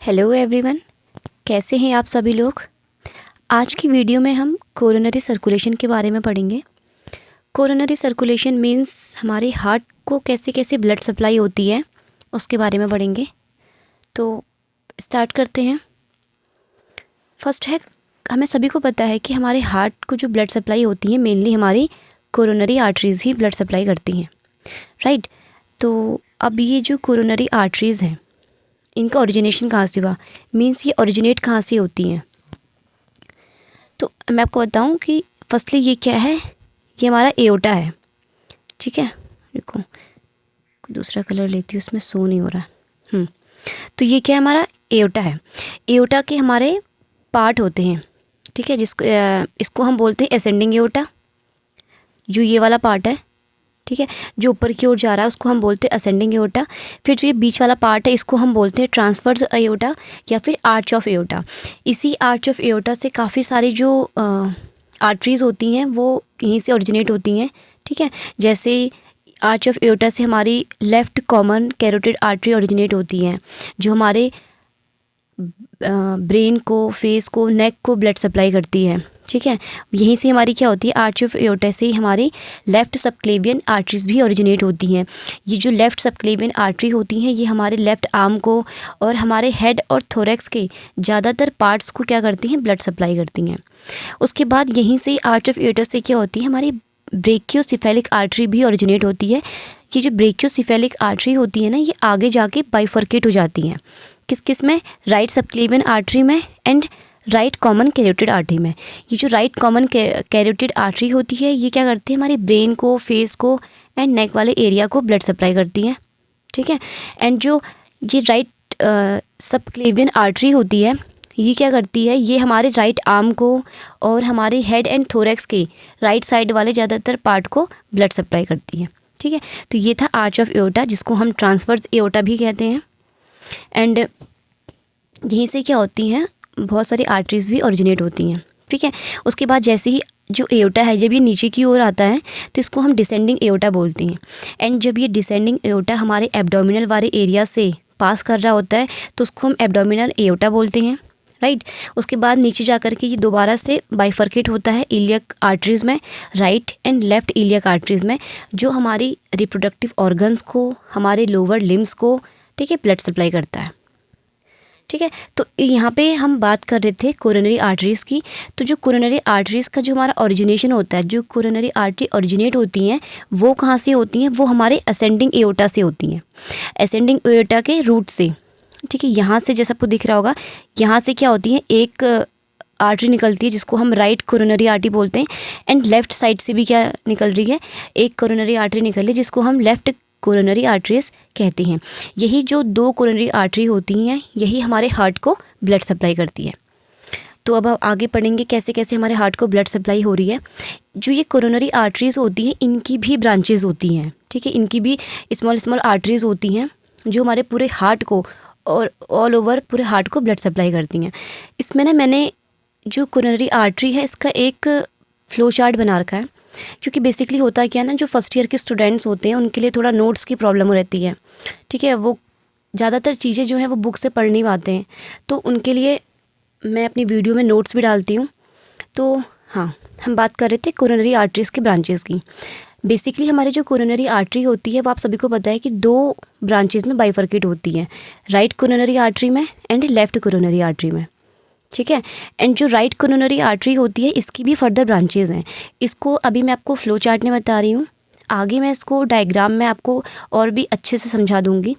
Hello everyone, कैसे हैं आप सभी लोग। आज की वीडियो में हम कोरोनरी सर्कुलेशन के बारे में पढ़ेंगे। कोरोनरी सर्कुलेशन मींस हमारे हार्ट को कैसे कैसे ब्लड सप्लाई होती है उसके बारे में पढ़ेंगे। तो स्टार्ट करते हैं। फर्स्ट है, हमें सभी को पता है कि हमारे हार्ट को जो ब्लड सप्लाई होती है मेनली हमारी कोरोनरी आर्टरीज़ ही ब्लड सप्लाई करती हैं, राइट। तो अब ये जो कोरोनरी आर्टरीज़ हैं इनका ओरिजिनेशन कहाँ से हुआ, मींस ये ओरिजिनेट कहाँ से होती हैं। तो मैं आपको बताऊं कि फर्स्टली ये क्या है, ये हमारा एओर्टा है, ठीक है। देखो दूसरा कलर लेती हूँ, इसमें शो नहीं हो रहा। तो ये क्या है, हमारा एओर्टा है। एओर्टा के हमारे पार्ट होते हैं, ठीक है, इसको हम बोलते हैं असेंडिंग एओर्टा, जो ये वाला पार्ट है, ठीक है, जो ऊपर की ओर जा रहा है उसको हम बोलते हैं असेंडिंग एओर्टा। फिर जो ये बीच वाला पार्ट है इसको हम बोलते हैं ट्रांसवर्स एओर्टा या फिर आर्च ऑफ एओर्टा। इसी आर्च ऑफ एओर्टा से काफ़ी सारी जो आर्टरीज़ होती हैं वो यहीं से ओरिजिनेट होती हैं, ठीक है। जैसे आर्च ऑफ एओर्टा से हमारी left common carotid artery originate होती हैं, जो हमारे ब्रेन को, फेस को, नेक को ब्लड सप्लाई करती है, ठीक है। यहीं से हमारी क्या होती है, आर्च ऑफ एओर्टा से हमारी लेफ़्ट सबक्लेवियन आर्टरीज़ भी ओरिजिनेट होती हैं। ये जो लेफ़्ट सबक्लेवियन आर्टरी होती हैं ये हमारे लेफ़्ट आर्म को और हमारे हेड और थोरैक्स के ज़्यादातर पार्ट्स को क्या करती हैं, ब्लड सप्लाई करती हैं। उसके बाद यहीं से आर्च ऑफ एओर्टा से क्या होती है, हमारी ब्रेकियोसेफेलिक आर्टरी भी ओरिजिनेट होती है। ये जो ब्रेकियोसेफेलिक आर्टरी होती है ना, ये आगे जाके बाइफर्केट हो जाती हैं। किस किस में, राइट सबक्लेवियन आर्टरी में and right common carotid artery में। ये जो राइट कॉमन कैरोटिड आर्टरी होती है ये क्या करती है, हमारी ब्रेन को, फेस को एंड नेक वाले एरिया को ब्लड सप्लाई करती है, ठीक है। एंड जो ये राइट सबक्लेवियन आर्टरी होती है ये क्या करती है, ये हमारे राइट आर्म को और हमारे हेड एंड थोरैक्स के राइट साइड वाले ज़्यादातर पार्ट को ब्लड सप्लाई करती है, ठीक है। तो ये था आर्च ऑफ एओर्टा, जिसको हम ट्रांसवर्स एओर्टा भी कहते हैं। एंड यहीं से क्या होती हैं, बहुत सारी आर्टरीज़ भी ओरिजिनेट होती हैं, ठीक है। उसके बाद जैसे ही जो एओर्टा है जब ये नीचे की ओर आता है तो इसको हम डिसेंडिंग एओर्टा बोलते हैं। एंड जब ये डिसेंडिंग एओर्टा हमारे एब्डोमिनल वाले एरिया से पास कर रहा होता है तो उसको हम एब्डोमिनल एओर्टा बोलते हैं, राइट। उसके बाद नीचे जा कर के ये दोबारा से बाइफर्केट होता है इलियक आर्टरीज़ में, right and left iliac arteries में, जो हमारी रिप्रोडक्टिव ऑर्गन्स को, हमारे लोअर लिम्स को, ठीक है, ब्लड सप्लाई करता है, ठीक है। तो यहाँ पे हम बात कर रहे थे कोरोनरी आर्टरीज़ की। तो जो कोरोनरी आर्टरीज़ का जो हमारा ओरिजिनेशन होता है, जो कोरोनरी आर्टरी ओरिजिनेट होती हैं वो कहाँ से होती हैं, वो हमारे असेंडिंग एओर्टा से होती हैं, असेंडिंग एओर्टा के रूट से, ठीक है। यहाँ से जैसा आपको दिख रहा होगा, यहाँ से क्या होती है, एक आर्टरी निकलती है जिसको हम राइट कोरोनरी आर्टरी बोलते हैं। एंड लेफ़्ट साइड से भी क्या निकल रही है, एक कोरोनरी आर्टरी निकल रही है जिसको हम लेफ़्ट कोरोनरी आर्टरीज़ कहते हैं। यही जो दो कोरोनरी आर्टरी होती हैं यही हमारे हार्ट को ब्लड सप्लाई करती है। तो अब आगे पढ़ेंगे कैसे कैसे हमारे हार्ट को ब्लड सप्लाई हो रही है। जो ये कोरोनरी आर्टरीज़ होती हैं इनकी भी ब्रांचेज़ होती हैं, ठीक है, इनकी भी स्मॉल स्मॉल आर्टरीज़ होती हैं जो हमारे पूरे हार्ट को और ऑल ओवर पूरे हार्ट को ब्लड सप्लाई करती हैं। इसमें ना मैंने जो कोरोनरी आर्टरी है इसका एक फ़्लो चार्ट बना रखा है, क्योंकि बेसिकली होता है क्या ना, जो फर्स्ट ईयर के स्टूडेंट्स होते हैं उनके लिए थोड़ा नोट्स की प्रॉब्लम रहती है, ठीक है। वो ज़्यादातर चीज़ें जो हैं वो बुक से पढ़ नहीं पाते हैं, तो उनके लिए मैं अपनी वीडियो में नोट्स भी डालती हूँ। तो हाँ, हम बात कर रहे थे कोरोनरी आर्टरीज़ के ब्रांचेज़ की। बेसिकली हमारी जो कोरोनरी आर्टरी होती है वो आप सभी को पता है कि दो ब्रांचेज़ में बाइफर्केट होती है, राइट कोरोनरी आर्टरी में एंड लेफ़्ट कोरोनरी आर्टरी में, ठीक है। एंड जो राइट कोरोनरी आर्टरी होती है इसकी भी फर्दर ब्रांचेज़ हैं। इसको अभी मैं आपको फ़्लो चार्ट में बता रही हूँ, आगे मैं इसको डायग्राम में आपको और भी अच्छे से समझा दूँगी,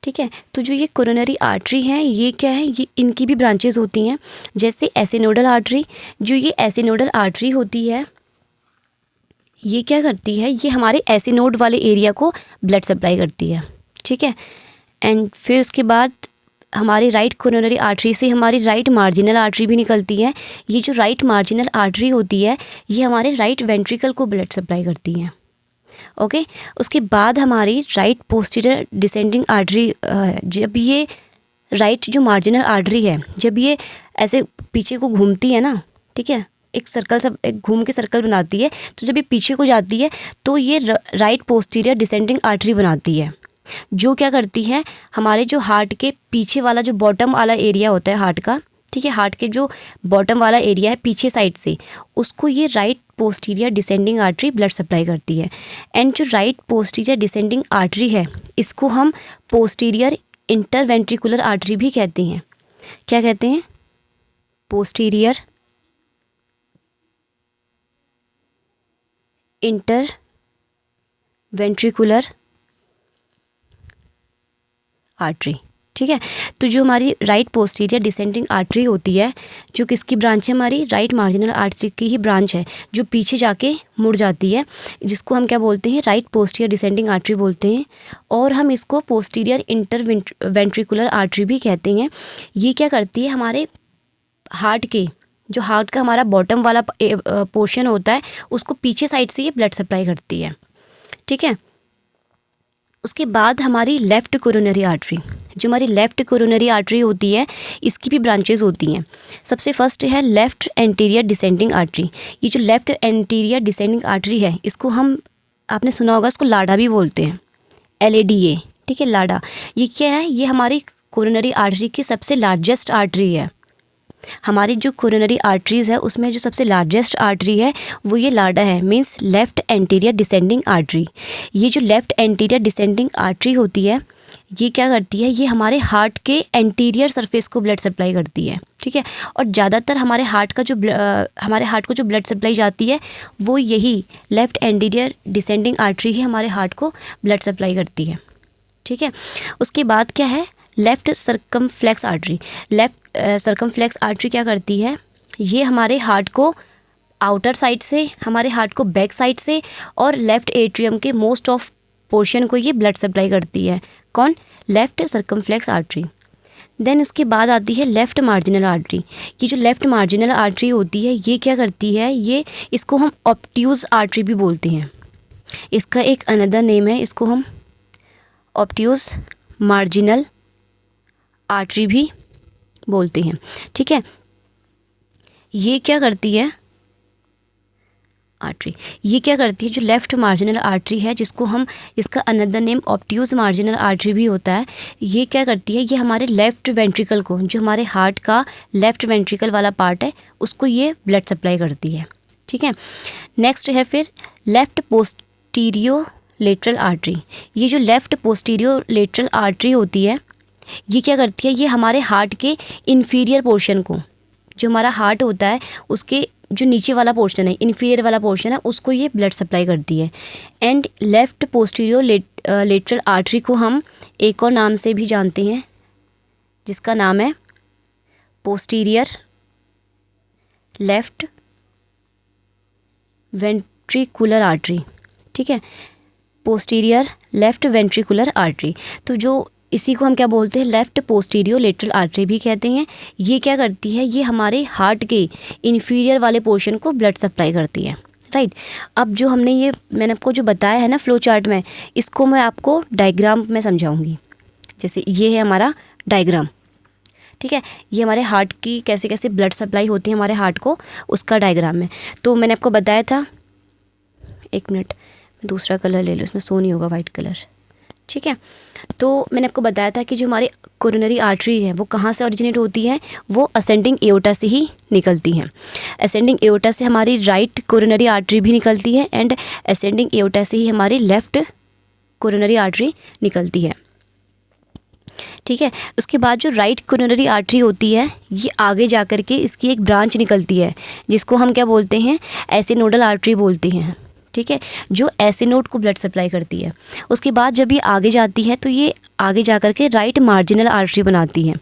ठीक है। तो जो ये कोरोनरी आर्टरी हैं ये क्या है, ये इनकी भी ब्रांचेज़ होती हैं। जैसे एसिनोडल आर्टरी, जो ये एसिनोडल आर्टरी होती है ये क्या करती है, ये हमारे एसिनोड वाले एरिया को ब्लड सप्लाई करती है, ठीक है। एंड फिर उसके बाद हमारी राइट कोरोनरी आर्टरी से हमारी राइट मार्जिनल आर्टरी भी निकलती है। ये जो राइट मार्जिनल आर्टरी होती है ये हमारे राइट वेंट्रिकल को ब्लड सप्लाई करती है, ओके। उसके बाद हमारी राइट पोस्टीरियर डिसेंडिंग आर्टरी, जब ये राइट जो मार्जिनल आर्टरी है जब ये ऐसे पीछे को घूमती है ना, ठीक है, एक सर्कल सब एक घूम के सर्कल बनाती है, तो जब ये पीछे को जाती है तो ये राइट पोस्टीरियर डिसेंडिंग आर्टरी बनाती है। जो क्या करती है, हमारे जो हार्ट के पीछे वाला जो बॉटम वाला एरिया होता है हार्ट का, ठीक है, हार्ट के जो बॉटम वाला एरिया है पीछे साइड से, उसको ये right posterior descending artery blood supply करती है। एंड जो राइट पोस्टीरियर डिसेंडिंग आर्टरी है, इसको हम पोस्टीरियर इंटरवेंट्रिकुलर आर्टरी भी कहते हैं। क्या कहते हैं? पोस्टीरियर इंटरवेंट्रिकुलर आर्टरी, ठीक है। तो जो हमारी राइट पोस्टीरियर डिसेंडिंग आर्टरी होती है, जो किसकी ब्रांच है, हमारी राइट मार्जिनल आर्टरी की ही ब्रांच है, जो पीछे जाके मुड़ जाती है, जिसको हम क्या बोलते हैं, राइट पोस्टीरियर डिसेंडिंग आर्टरी बोलते हैं। और हम इसको पोस्टीरियर इंटरवेंट्रिकुलर आर्टरी भी कहते हैं। ये क्या करती है, हमारे हार्ट के जो हार्ट का हमारा बॉटम वाला पोर्शन होता है, उसको पीछे साइड से ये ब्लड सप्लाई करती है, ठीक है। उसके बाद हमारी लेफ़्ट कोरोनरी आर्टरी, जो हमारी लेफ़्ट कोरोनरी आर्टरी होती है, इसकी भी ब्रांचेस होती हैं। सबसे फर्स्ट है लेफ़्ट एंटीरियर डिसेंडिंग आर्टरी। ये जो लेफ़्ट एंटीरियर डिसेंडिंग आर्टरी है, इसको हम, आपने सुना होगा, इसको लाडा भी बोलते हैं, LADA, ठीक है, लाडा। ये क्या है, ये हमारी कोरोनरी आर्टरी की सबसे लार्जेस्ट आर्टरी है। हमारी जो कोरोनरी आर्टरीज़ है उसमें जो सबसे लार्जेस्ट आर्टरी है वो ये लाडा है, means left anterior descending artery. ये जो लेफ़्ट एंटीरियर डिसेंडिंग आर्टरी होती है, ये क्या करती है, ये हमारे हार्ट के एंटीरियर सरफेस को ब्लड सप्लाई करती है, ठीक है। और ज़्यादातर हमारे हार्ट को जो ब्लड सप्लाई जाती है, वो यही लेफ़्ट एंटीरियर डिसेंडिंग आर्टरी ही हमारे हार्ट को ब्लड सप्लाई करती है, ठीक है। उसके बाद क्या है, left circumflex artery. Left circumflex artery क्या करती है, ये हमारे हार्ट को आउटर साइड से, हमारे हार्ट को बैक साइड से और लेफ़्ट एट्रियम के मोस्ट ऑफ पोर्शन को ये ब्लड सप्लाई करती है। कौन? Left circumflex artery. देन उसके बाद आती है लेफ़्ट मार्जिनल आर्टरी। ये जो लेफ़्ट मार्जिनल आर्टरी होती है, ये क्या करती है, ये इसको हम ऑब्ट्यूज़ आर्टरी भी बोलते हैं। इसका एक अनदर नेम है, इसको हम ऑब्ट्यूज़ मार्जिनल आर्टरी भी बोलते हैं, ठीक है। ये क्या करती है आर्टरी, ये क्या करती है, जो लेफ़्ट मार्जिनल आर्टरी है, जिसको हम, इसका अनदर नेम ऑब्ट्यूज़ मार्जिनल आर्टरी भी होता है, ये क्या करती है, ये हमारे लेफ़्ट वेंट्रिकल को, जो हमारे हार्ट का लेफ़्ट वेंट्रिकल वाला पार्ट है, उसको ये ब्लड सप्लाई करती है, ठीक है। नेक्स्ट है फिर लेफ़्ट पोस्टीरियो लेटरल आर्टरी। ये जो लेफ़्ट पोस्टीरियो लेटरल आर्टरी होती है, ये क्या करती है, ये हमारे हार्ट के इन्फीरियर पोर्शन को, जो हमारा हार्ट होता है उसके जो नीचे वाला पोर्शन है, इन्फीरियर वाला पोर्शन है, उसको ये ब्लड सप्लाई करती है। And left posterior lateral artery को हम एक और नाम से भी जानते हैं, जिसका नाम है पोस्टीरियर लेफ़्ट वेंट्रिकुलर आर्टरी, ठीक है, पोस्टीरियर लेफ़्ट वेंट्रिकुलर आर्टरी। तो जो इसी को हम क्या बोलते हैं, लेफ़्ट पोस्टीरियो लेटरल आर्टरी भी कहते हैं। ये क्या करती है, ये हमारे हार्ट के इन्फीरियर वाले पोर्शन को ब्लड सप्लाई करती है, राइट। अब जो हमने ये, मैंने आपको जो बताया है ना फ्लो चार्ट में, इसको मैं आपको डायग्राम में समझाऊंगी। जैसे ये है हमारा डायग्राम, ठीक है, ये हमारे हार्ट की कैसे कैसे ब्लड सप्लाई होती है हमारे हार्ट को, उसका डायग्राम है। तो मैंने आपको बताया था, एक मिनट, मैं दूसरा कलर ले लूँ, इसमें सो नहीं होगा वाइट कलर, ठीक है। तो मैंने आपको बताया था कि जो हमारी कोरोनरी आर्टरी है वो कहाँ से ओरिजिनेट होती है, वो असेंडिंग एओर्टा से ही निकलती है। असेंडिंग एओर्टा से हमारी राइट कोरोनरी आर्टरी भी निकलती है, एंड असेंडिंग एओर्टा से ही हमारी लेफ़्ट कोरोनरी आर्टरी निकलती है, ठीक है। उसके बाद जो राइट कोरोनरी आर्टरी होती है, ये आगे जा कर के इसकी एक ब्रांच निकलती है, जिसको हम क्या बोलते हैं, एसिनोडल आर्टरी बोलते हैं, ठीक है, जो एसिनोड को ब्लड सप्लाई करती है। उसके बाद जब ये आगे जाती है तो ये आगे जा कर के राइट मार्जिनल आर्टरी बनाती है।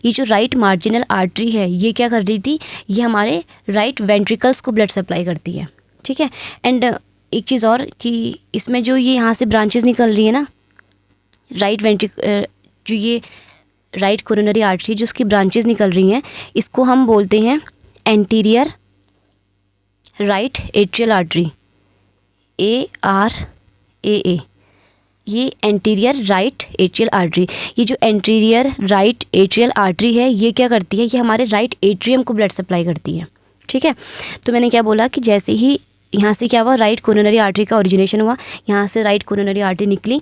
ये जो राइट मार्जिनल आर्टरी है, ये क्या कर रही थी, ये हमारे राइट वेंट्रिकल्स को ब्लड सप्लाई करती है, ठीक है। एंड एक चीज़ और कि इसमें जो ये यहाँ से ब्रांचेस निकल रही है ना, जो ये राइट कोरोनरी आर्टरी, जो उसकी ब्रांचेस निकल रही हैं, इसको हम बोलते हैं anterior right atrial artery, ARAA। ये एंटीरियर राइट एट्रियल आर्टरी, ये जो एंटीरियर राइट एट्रियल आर्टरी है, ये क्या करती है, ये हमारे राइट एट्रियम को ब्लड सप्लाई करती है, ठीक है। तो मैंने क्या बोला कि जैसे ही यहाँ से क्या हुआ, राइट कोरोनरी आर्टरी का ओरिजिनेशन हुआ, यहाँ से राइट कोरोनरी आर्टरी निकली।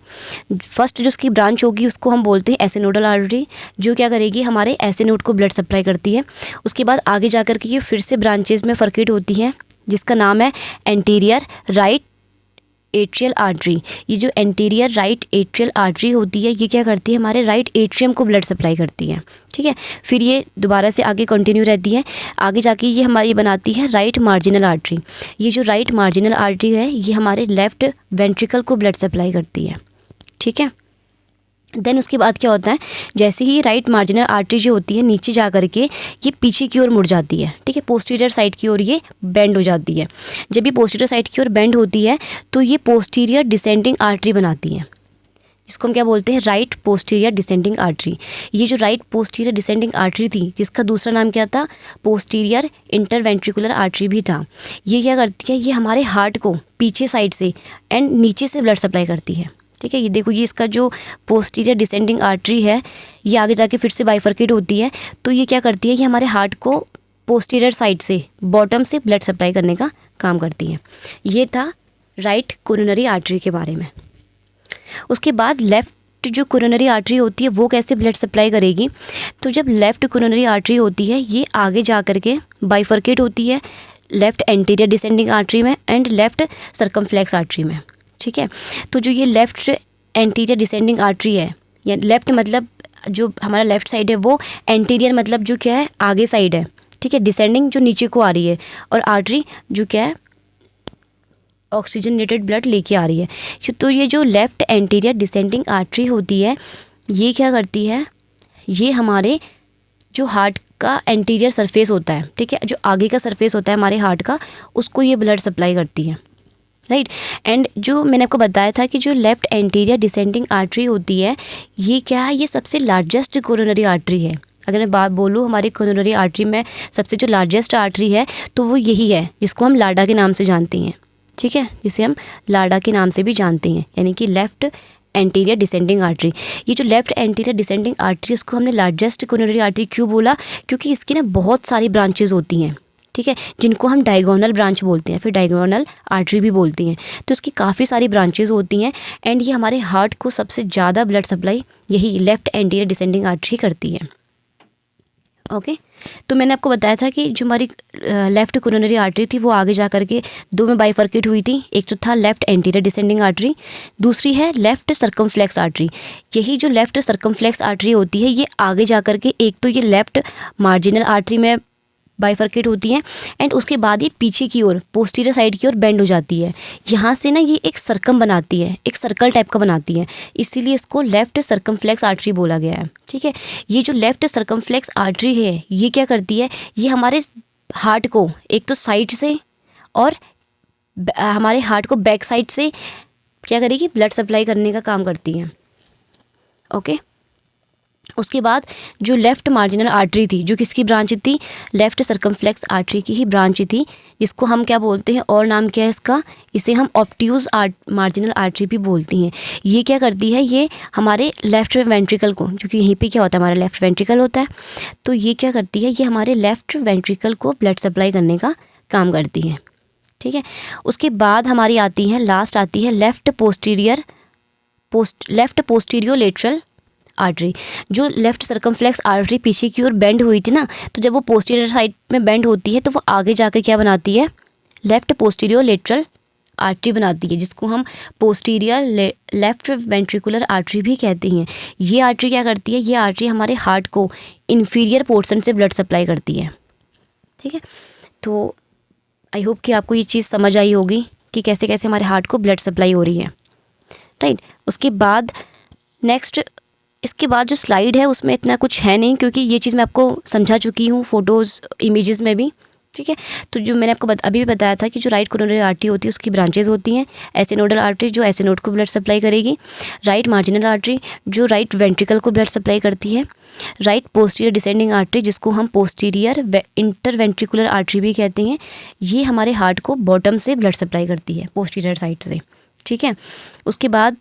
फर्स्ट जो उसकी ब्रांच होगी उसको हम बोलते हैं एसिनोडल आर्टरी, जो क्या करेगी, हमारे एसिनोड को ब्लड सप्लाई करती है। उसके बाद आगे जा कर के ये फिर से ब्रांचेज में फर्केट होती हैं, जिसका नाम है एंटीरियर राइट एट्रियल आर्टरी। ये जो एंटीरियर राइट एट्रियल आर्टरी होती है, ये क्या करती है, हमारे राइट एट्रियम को ब्लड सप्लाई करती है। ठीक है, फिर ये दोबारा से आगे कंटिन्यू रहती है, आगे जाके ये हमारी बनाती है राइट मार्जिनल आर्टरी। ये जो राइट मार्जिनल आर्टरी है, ये हमारे लेफ़्ट वेंट्रिकल को ब्लड सप्लाई करती है। ठीक है, देन उसके बाद क्या होता है, जैसे ही राइट मार्जिनल आर्टरी जो होती है नीचे जा कर के ये पीछे की ओर मुड़ जाती है। ठीक है, पोस्टीरियर साइड की ओर ये बेंड हो जाती है। जब ये पोस्टीरियर साइड की ओर बेंड होती है तो ये पोस्टीरियर डिसेंडिंग आर्टरी बनाती है, जिसको हम क्या बोलते हैं, राइट पोस्टीरियर डिसेंडिंग आर्टरी। ये जो राइट पोस्टीरियर डिसेंडिंग आर्टरी थी, जिसका दूसरा नाम क्या था, पोस्टीरियर इंटरवेंट्रिकुलर आर्टरी भी था, ये क्या करती है, ये हमारे हार्ट को पीछे साइड से एंड नीचे से ब्लड सप्लाई करती है। ठीक है, ये देखो, ये इसका जो पोस्टीरियर डिसेंडिंग आर्टरी है, ये आगे जाके फिर से बाइफर्केट होती है, तो ये क्या करती है, ये हमारे हार्ट को पोस्टीरियर साइड से बॉटम से ब्लड सप्लाई करने का काम करती है। ये था राइट कोरोनरी आर्टरी के बारे में। उसके बाद लेफ़्ट जो कोरोनरी आर्टरी होती है वो कैसे ब्लड सप्लाई करेगी, तो जब लेफ़्ट कोरोनरी आर्टरी होती है, ये आगे जा कर के बाइफर्केट होती है लेफ़्ट एंटीरियर डिसेंडिंग आर्टरी में एंड लेफ़्ट सर्कमफ्लेक्स आर्टरी में। ठीक है, तो जो ये लेफ़्ट एंटीरियर डिसेंडिंग आर्टरी है, या लेफ़्ट मतलब जो हमारा लेफ़्ट साइड है, वो एंटीरियर मतलब जो क्या है, आगे साइड है। ठीक है, डिसेंडिंग जो नीचे को आ रही है, और आर्टरी जो क्या है, ऑक्सीजनेटेड ब्लड लेके आ रही है। तो ये जो लेफ़्ट एंटीरियर डिसेंडिंग आर्टरी होती है, ये क्या करती है, ये हमारे जो हार्ट का एंटीरियर सरफेस होता है, ठीक है, जो आगे का सरफेस होता है हमारे हार्ट का, उसको ये ब्लड सप्लाई करती है। राइट, एंड जो मैंने आपको बताया था कि जो लेफ़्ट एंटीरियर डिसेंडिंग आर्टरी होती है, ये क्या है, ये सबसे लार्जेस्ट कोरोनरी आर्टरी है। अगर मैं बात बोलूँ हमारी कोरोनरी आर्टरी में सबसे जो लार्जेस्ट आर्टरी है, तो वो यही है, जिसको हम लाडा के नाम से जानते हैं। ठीक है, जिसे हम लाडा के नाम से भी जानते हैं, यानी कि लेफ़्ट एंटीरियर डिसेंडिंग आर्टरी। ये जो लेफ़्ट एंटीरियर डिसेंडिंग आर्टरी, इसको हमने लार्जेस्ट कोरोनरी आर्टरी क्यों बोला, क्योंकि इसकी ना बहुत सारी ब्रांचेज होती हैं। ठीक है, जिनको हम डायगोनल ब्रांच बोलते हैं, फिर डायगोनल आर्टरी भी बोलती हैं। तो इसकी काफ़ी सारी ब्रांचेज होती हैं, एंड ये हमारे हार्ट को सबसे ज़्यादा ब्लड सप्लाई यही लेफ़्ट एंटीरियर डिसेंडिंग आर्टरी करती है। ओके, तो मैंने आपको बताया था कि जो हमारी लेफ़्ट कोरोनरी आर्टरी थी, वो आगे जा कर के दो में बाइफर्केट हुई थी। एक तो था लेफ़्ट एंटीरियर डिसेंडिंग आर्टरी, दूसरी है लेफ़्ट सर्कमफ्लेक्स आर्टरी। यही जो लेफ़्ट सर्कमफ्लेक्स आर्टरी होती है, ये आगे जा कर के एक तो ये लेफ़्ट मार्जिनल आर्टरी में बाइफर्केट होती है, एंड उसके बाद ये पीछे की ओर पोस्टीरियर साइड की ओर बेंड हो जाती है। यहाँ से ना ये एक सर्कम बनाती है, एक सर्कल टाइप का बनाती है, इसीलिए इसको लेफ़्ट सर्कमफ्लेक्स आर्टरी बोला गया है। ठीक है, ये जो लेफ़्ट सर्कमफ्लेक्स आर्टरी है, ये क्या करती है, ये हमारे हार्ट को एक तो साइड से और हमारे हार्ट को बैक साइड से क्या करेगी, ब्लड सप्लाई करने का काम करती है। ओके, उसके बाद जो लेफ़्ट मार्जिनल आर्टरी थी, जो किसकी ब्रांच थी, लेफ़्ट सर्कमफ्लेक्स आर्टरी की ही ब्रांच थी, जिसको हम क्या बोलते हैं, और नाम क्या है इसका, इसे हम ऑब्ट्यूज मार्जिनल आर्टरी भी बोलती हैं। ये क्या करती है, ये हमारे लेफ़्ट वेंट्रिकल को, जो कि यहीं पे क्या होता है, हमारा लेफ़्ट वेंट्रिकल होता है, तो ये क्या करती है, ये हमारे लेफ़्ट वेंट्रिकल को ब्लड सप्लाई करने का काम करती है। ठीक है, उसके बाद हमारी आती है, लास्ट आती है लेफ़्ट पोस्टीरियो लेटरल आर्टरी। जो लेफ़्ट सर्कमफ्लेक्स आर्टरी पीछे की ओर बेंड हुई थी ना, तो जब वो पोस्टीरियर साइड में बेंड होती है, तो वो आगे जाकर क्या बनाती है, लेफ़्ट पोस्टीरियो लेटरल आर्टरी बनाती है, जिसको हम पोस्टीरियर लेफ़्ट वेंट्रिकुलर आर्टरी भी कहते हैं। ये आर्टरी क्या करती है, ये आर्टरी हमारे हार्ट को इन्फीरियर पोर्शन से ब्लड सप्लाई करती है। ठीक है, तो आई होप कि आपको ये चीज़ समझ आई होगी कि कैसे कैसे हमारे हार्ट को ब्लड सप्लाई हो रही है। राइट, उसके बाद नेक्स्ट, इसके बाद जो स्लाइड है उसमें इतना कुछ है नहीं, क्योंकि ये चीज़ मैं आपको समझा चुकी हूँ फ़ोटोज़ इमेजेस में भी। ठीक है, तो जो मैंने आपको अभी भी बताया था कि जो राइट कोरोनरी आर्टरी होती है, उसकी ब्रांचेज होती हैं। एसिनोडल आर्टरी जो एसिनोड को ब्लड सप्लाई करेगी, राइट मार्जिनल आर्टरी जो राइट वेंट्रिकल को ब्लड सप्लाई करती है, राइट पोस्टीरियर डिसेंडिंग आर्टरी जिसको हम पोस्टीरियर इंटरवेंट्रिकुलर आर्टरी भी कहते हैं, ये हमारे हार्ट को बॉटम से ब्लड सप्लाई करती है, पोस्टीरियर साइड से। ठीक है, उसके बाद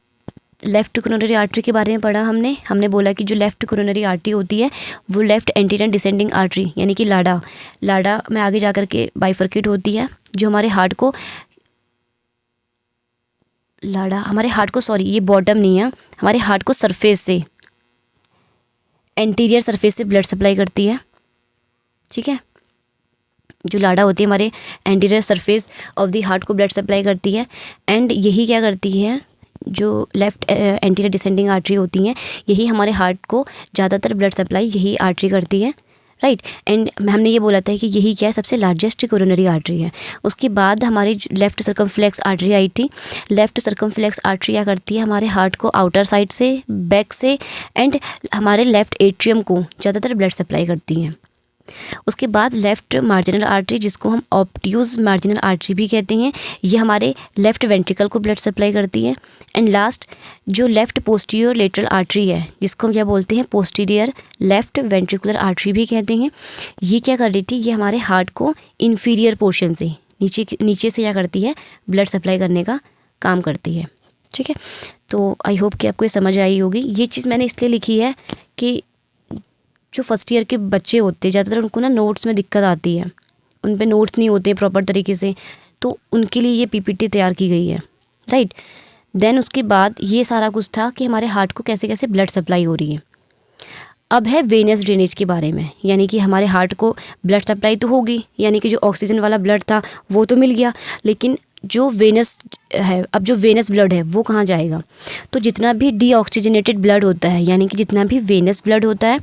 लेफ़्ट कोरोनरी आर्टरी के बारे में पढ़ा हमने बोला कि जो लेफ़्ट कोरोनरी आर्टरी होती है, वो लेफ़्ट एंटीरियर डिसेंडिंग आर्टरी यानी कि लाडा में आगे जा कर के बाइफर्केट होती है, जो हमारे हार्ट को लाड़ा हमारे हार्ट को, सॉरी ये बॉटम नहीं है, हमारे हार्ट को सरफेस से, एंटीरियर सरफेस से ब्लड सप्लाई करती है। ठीक है, जो लाड़ा होती है हमारे anterior surface of the heart को ब्लड सप्लाई करती है। एंड यही क्या करती है, जो लेफ़्ट एंटीरियर डिसेंडिंग आर्टरी होती हैं, यही हमारे हार्ट को ज़्यादातर ब्लड सप्लाई यही आर्टरी करती है, राइट। एंड हमने ये बोला था कि यही क्या है, सबसे लार्जेस्ट कोरोनरी आर्टरी है। उसके बाद हमारी लेफ़्ट सर्कमफ्लेक्स आर्टरी आई थी। लेफ़्ट सर्कमफ्लेक्स आर्टरी क्या करती है, हमारे हार्ट को आउटर साइड से, बैक से एंड हमारे लेफ़्ट एट्रियम को ज़्यादातर ब्लड सप्लाई करती हैं। उसके बाद लेफ़्ट मार्जिनल आर्टरी, जिसको हम ऑब्ट्यूज मार्जिनल आर्टरी भी कहते हैं, ये हमारे लेफ़्ट वेंट्रिकल को ब्लड सप्लाई करती है। एंड लास्ट जो लेफ़्ट पोस्टीरियर लेटरल आर्टरी है, जिसको हम क्या बोलते हैं, पोस्टीरियर लेफ़्ट वेंट्रिकुलर आर्टरी भी कहते हैं, ये क्या कर रही थी, ये हमारे हार्ट को इन्फीरियर पोर्शन से, नीचे से क्या करती है, ब्लड सप्लाई करने का काम करती है। ठीक है, तो आई होप कि आपको ये समझ आई होगी। ये चीज़ मैंने इसलिए लिखी है कि जो फर्स्ट ईयर के बच्चे होते हैं ज़्यादातर उनको ना नोट्स में दिक्कत आती है, उन पे नोट्स नहीं होते प्रॉपर तरीके से, तो उनके लिए ये पीपीटी तैयार की गई है, राइट। देन उसके बाद ये सारा कुछ था कि हमारे हार्ट को कैसे कैसे ब्लड सप्लाई हो रही है। अब है वेनस ड्रेनेज के बारे में, यानी कि हमारे हार्ट को ब्लड सप्लाई तो होगी, यानी कि जो ऑक्सीजन वाला ब्लड था वो तो मिल गया, लेकिन जो वेनस है, अब जो वेनस ब्लड है वो कहाँ जाएगा। तो जितना भी डीऑक्सीजनेटेड ब्लड होता है, यानी कि जितना भी वेनस ब्लड होता है,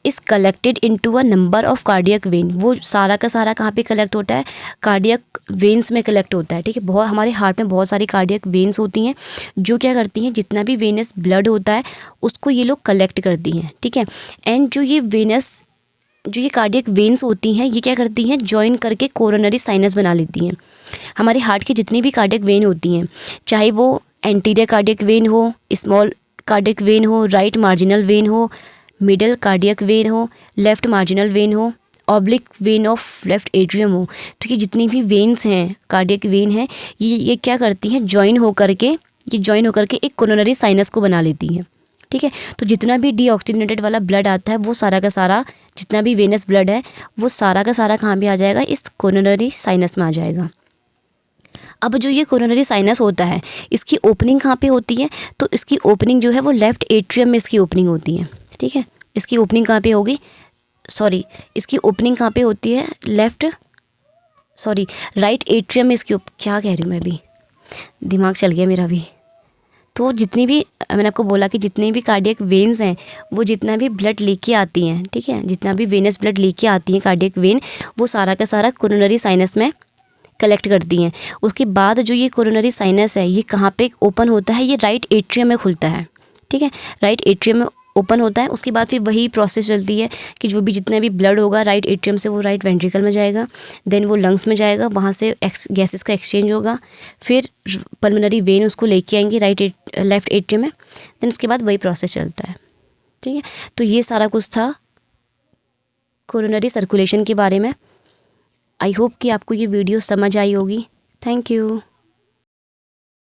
is collected into a number of cardiac vein, वो सारा का सारा कहाँ पे कलेक्ट होता है, कार्डियक वेन्स में कलेक्ट होता है। ठीक है, बहुत हमारे हार्ट में बहुत सारी कार्डियक वेन्स होती हैं, जो क्या करती हैं, जितना भी वेनस ब्लड होता है उसको ये लोग कलेक्ट करती हैं। ठीक है, एंड जो ये कार्डियक वेन्स होती हैं, ये क्या करती हैं, जॉइन करके कोरोनरी साइनस बना लेती हैं। हमारे हार्ट की जितनी भी कार्डियक वेन होती हैं, चाहे वो एंटीरियर कार्डियक वेन हो, स्मॉल कार्डियक वेन हो, राइट मार्जिनल वेन हो, मिडल कार्डियक वेन हो, लेफ़्ट मार्जिनल वेन हो, oblique when of left atrium हो, तो ये जितनी भी वेन्स हैं, कार्डियक वेन हैं, ये क्या करती हैं, जॉइन होकर के एक कोरोनरी साइनस को बना लेती हैं। ठीक है, तो जितना भी डीऑक्सीजनेटेड वाला ब्लड आता है, वो सारा का सारा, जितना भी वेनस ब्लड है, वो सारा का सारा कहाँ पे आ जाएगा, इस कोरोनरी साइनस में आ जाएगा। अब जो ये कोरोनरी साइनस होता है, इसकी ओपनिंग कहाँ पे होती है, तो इसकी ओपनिंग जो है वो लेफ़्ट एट्रियम में इसकी ओपनिंग होती है। ठीक है, इसकी ओपनिंग कहाँ पे होगी, इसकी ओपनिंग कहाँ पे होती है, राइट एट्रियम में इसकी क्या कह रही हूँ मैं, भी दिमाग चल गया मेरा भी। तो जितनी भी मैंने आपको बोला कि जितनी भी कार्डियक वेन्स हैं, वो जितना भी ब्लड लेके आती हैं, ठीक है, जितना भी वेनस ब्लड लेके आती हैं कार्डियक वेन, वो सारा का सारा कोरोनरी साइनस में कलेक्ट करती हैं। उसके बाद जो ये कोरोनरी साइनस है, ये कहाँ पे ओपन होता है, ये राइट एट्रियम में खुलता है। ठीक है, राइट एट्रियम में ओपन होता है। उसके बाद फिर वही प्रोसेस चलती है कि जो भी जितना भी ब्लड होगा राइट एट्रियम से, वो राइट वेंट्रिकल में जाएगा, देन वो लंग्स में जाएगा, वहाँ से गैसेस का एक्सचेंज होगा, फिर पल्मोनरी वेन उसको लेके आएंगे लेफ़्ट एट्रियम में, देन उसके बाद वही प्रोसेस चलता है। ठीक है, तो ये सारा कुछ था कोरोनरी सर्कुलेशन के बारे में। आई होप कि आपको ये वीडियो समझ आई होगी। Thank you.